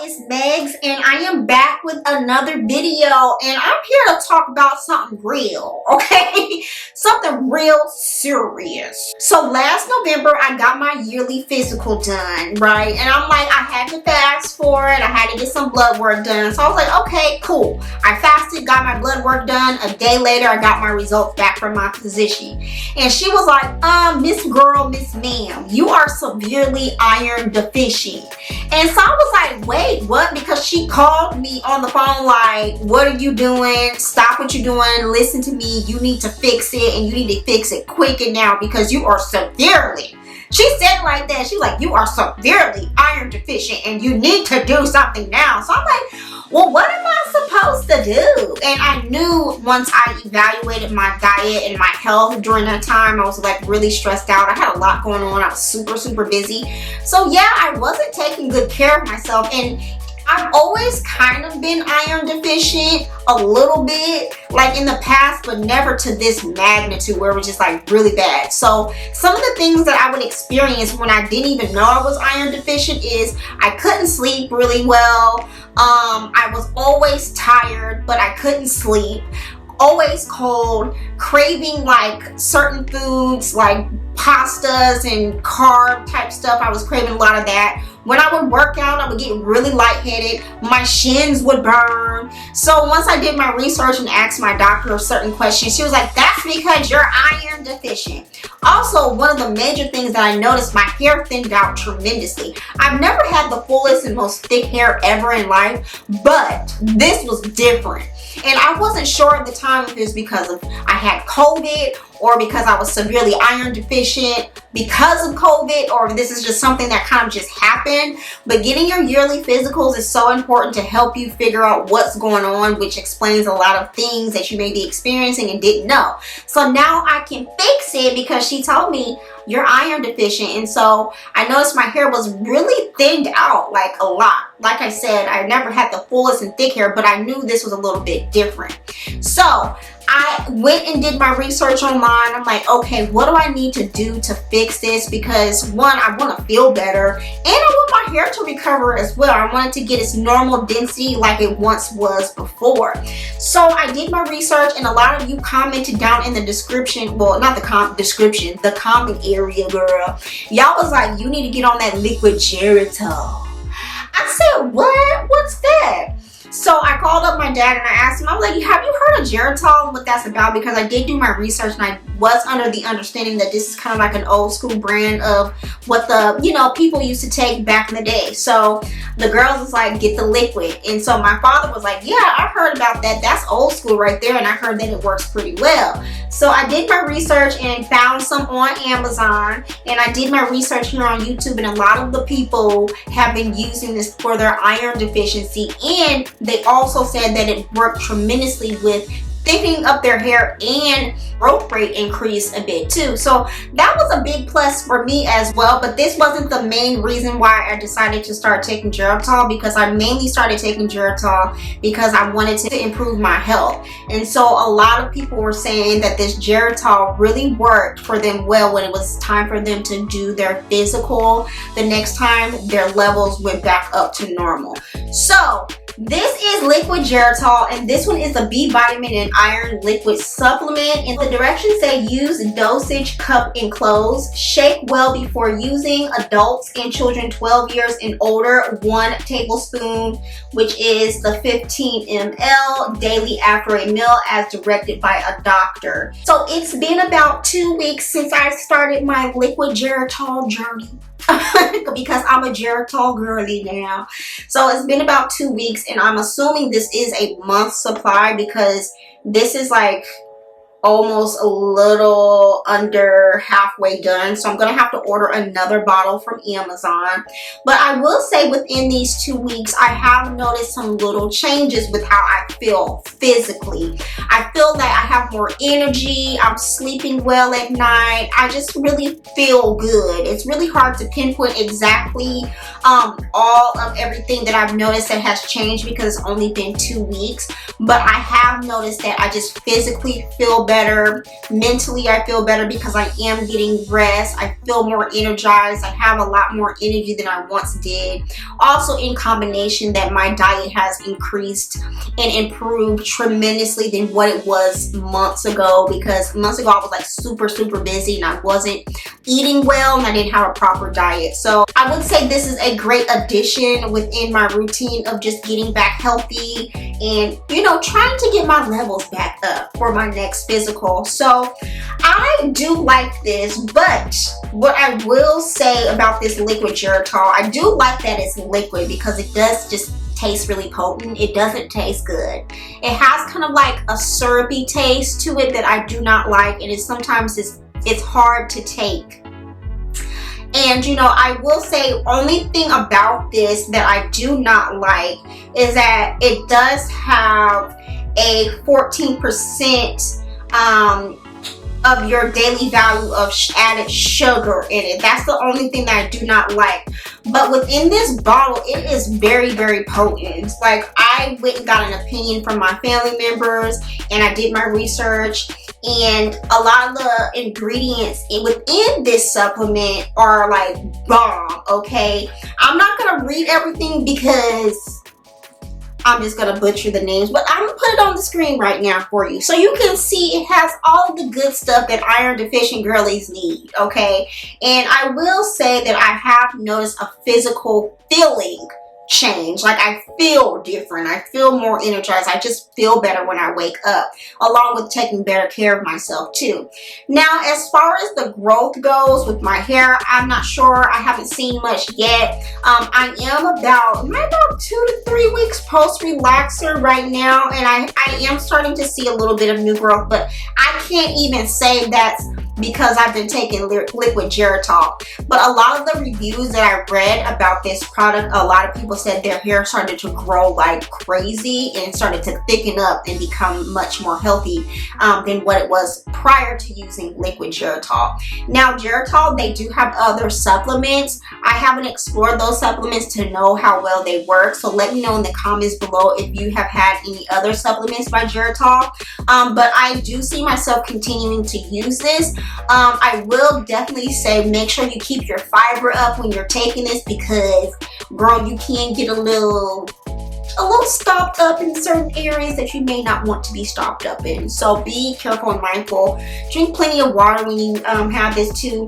it's Megz, and I am back with another video, and I'm here to talk about something real, okay? Something real serious. So last November, I got my yearly physical done, right? And I'm like, I had to fast for it. I had to get some blood work done. So I was like, okay, cool. I fasted, got my blood work done. A day later, I got my results back from my physician. And she was like, Miss Girl, Miss Ma'am, you are severely iron deficient. And so I was like, wait, what? Because she called me on the phone like, what are you doing? Stop what you're doing. Listen to me. You need to fix it, and you need to fix it quick and now because you are severely. She said it like that. She's like, you are severely iron deficient and you need to do something now. So I'm like, well, what am I supposed to do? And I knew once I evaluated my diet and my health during that time, I was like really stressed out. I had a lot going on. I was super busy. So yeah, I wasn't taking good care of myself. And I've always kind of been iron deficient a little bit, like in the past, but never to this magnitude where it was just like really bad. So some of the things that I would experience when I didn't even know I was iron deficient is I couldn't sleep really well. I was always tired, but I couldn't sleep. Always cold, craving like certain foods like pastas and carb type stuff. I was craving a lot of that. When I would work out, I would get really lightheaded. My shins would burn. So once I did my research and asked my doctor certain questions, she was like, that's because you're iron deficient. Also, one of the major things that I noticed, my hair thinned out tremendously. I've never had the fullest and most thick hair ever in life, but this was different. And I wasn't sure at the time if it was because of I had COVID or because I was severely iron deficient because of COVID, or this is just something that kind of just happened. But getting your yearly physicals is so important to help you figure out what's going on, which explains a lot of things that you may be experiencing and didn't know. So now I can fix it because she told me you're iron deficient. And so I noticed my hair was really thinned out, like a lot. Like I said, I never had the fullest and thick hair, but I knew this was a little bit different. So I went and did my research online. I'm like, okay, what do I need to do to fix this? Because one, I want to feel better, and I want my hair to recover as well. I want it to get its normal density like it once was before. So I did my research, and a lot of you commented down in the description, well, not the description, the comment area, girl. Y'all was like, you need to get on that liquid Geritol. I said, what? What's that? So I called up my dad and I asked him, I was like, have you heard of Geritol and what that's about? Because I did do my research and I was under the understanding that this is kind of like an old school brand of what the, people used to take back in the day. So the girls was like, get the liquid. And so my father was like, yeah, I heard about that. That's old school right there. And I heard that it works pretty well. So I did my research and found some on Amazon. And I did my research here on YouTube. And a lot of the people have been using this for their iron deficiency. And they also said that it worked tremendously with thickening up their hair and growth rate increase a bit too. So that was a big plus for me as well, but this wasn't the main reason why I decided to start taking Geritol, because I mainly started taking Geritol because I wanted to improve my health. And so a lot of people were saying that this Geritol really worked for them well when it was time for them to do their physical. The next time their levels went back up to normal. So this is liquid Geritol, and this one is a B vitamin and iron liquid supplement. And the directions say use dosage cup enclosed. Shake well before using. Adults and children 12 years and older, 1 tablespoon, which is the 15 ml daily after a meal as directed by a doctor. So it's been about 2 weeks since I started my liquid Geritol journey. Because I'm a Geritol girly now. So it's been about 2 weeks, and I'm assuming this is a month supply because this is like almost a little under halfway done. So I'm gonna have to order another bottle from Amazon. But I will say within these 2 weeks, I have noticed some little changes with how I feel physically. I feel that I have more energy. I'm sleeping well at night. I just really feel good. It's really hard to pinpoint exactly all of everything that I've noticed that has changed because it's only been 2 weeks. But I have noticed that I just physically feel better. Mentally, I feel better because I am getting rest. I feel more energized. I have a lot more energy than I once did. Also, in combination that my diet has increased and improved tremendously than what it was months ago, because months ago I was like super busy and I wasn't eating well and I didn't have a proper diet. So I would say this is a great addition within my routine of just getting back healthy and, you know, trying to get my levels back up for my next physical. So I do like this, but what I will say about this liquid Geritol, I do like that it's liquid because it does just taste really potent. It doesn't taste good. It has kind of like a syrupy taste to it that I do not like, and sometimes it's hard to take. And you know, I will say only thing about this that I do not like is that it does have a 14% of your daily value of added sugar in it. That's the only thing that I do not like. But within this bottle, it is very potent. Like, I went and got an opinion from my family members and I did my research, and a lot of the ingredients within this supplement are like bomb, okay? I'm not gonna read everything because I'm just gonna butcher the names, but I'm gonna put it on the screen right now for you so you can see it has all the good stuff that iron deficient girlies need, okay? And I will say that I have noticed a physical feeling change. Like, I feel different. I feel more energized. I just feel better when I wake up, along with taking better care of myself too. Now, as far as the growth goes with my hair, I'm not sure. I haven't seen much yet. I am about 2 to 3 weeks post relaxer right now, and I am starting to see a little bit of new growth, but I can't even say that's because I've been taking liquid Geritol. But a lot of the reviews that I read about this product, a lot of people said their hair started to grow like crazy and started to thicken up and become much more healthy than what it was prior to using liquid Geritol. Now, Geritol, they do have other supplements. I haven't explored those supplements to know how well they work, so let me know in the comments below if you have had any other supplements by Geritol. But I do see myself continuing to use this. I will definitely say make sure you keep your fiber up when you're taking this, because girl, you can get a little stopped up in certain areas that you may not want to be stopped up in. So be careful and mindful. Drink plenty of water when you have this too.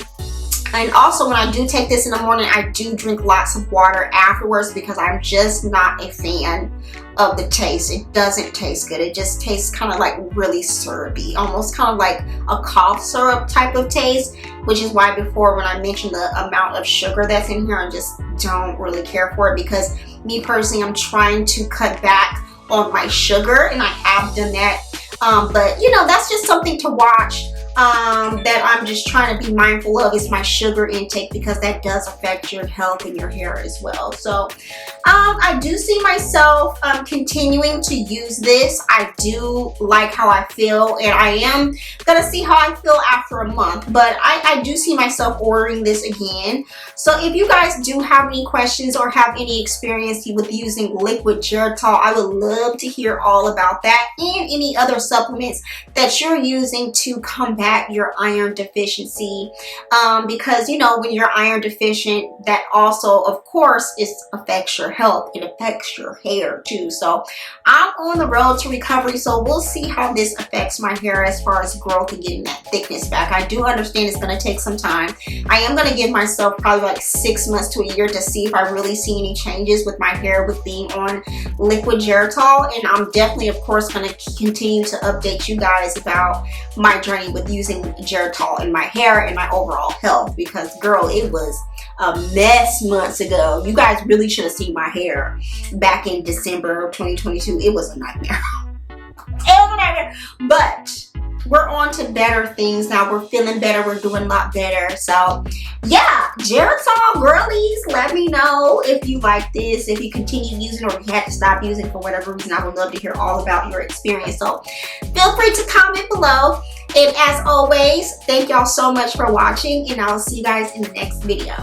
And also, when I do take this in the morning, I do drink lots of water afterwards because I'm just not a fan of the taste. It doesn't taste good. It just tastes kind of like really syrupy, almost kind of like a cough syrup type of taste, which is why before when I mentioned the amount of sugar that's in here, I just don't really care for it, because me personally, I'm trying to cut back on my sugar, and I have done that. But you know, that's just something to watch. That I'm just trying to be mindful of is my sugar intake, because that does affect your health and your hair as well. So I do see myself continuing to use this. I do like how I feel, and I am gonna see how I feel after a month, but I do see myself ordering this again. So if you guys do have any questions or have any experience with using liquid Geritol, I would love to hear all about that, and any other supplements that you're using to combat your iron deficiency, because you know, when you're iron deficient, that also of course affects your health. It affects your hair too. So I'm on the road to recovery, so we'll see how this affects my hair as far as growth and getting that thickness back. I do understand it's going to take some time. I am going to give myself probably like 6 months to a year to see if I really see any changes with my hair with being on liquid Geritol, and I'm definitely of course going to continue to update you guys about my journey with using Geritol in my hair and my overall health, because girl, it was a mess months ago. You guys really should have seen my hair back in December of 2022. It was a nightmare. It was a nightmare. But we're on to better things now. We're feeling better. We're doing a lot better. So yeah, Geritol girlies, let me know if you like this, if you continue using, or if you had to stop using for whatever reason. I would love to hear all about your experience. So feel free to comment below. And as always, thank y'all so much for watching, and I'll see you guys in the next video.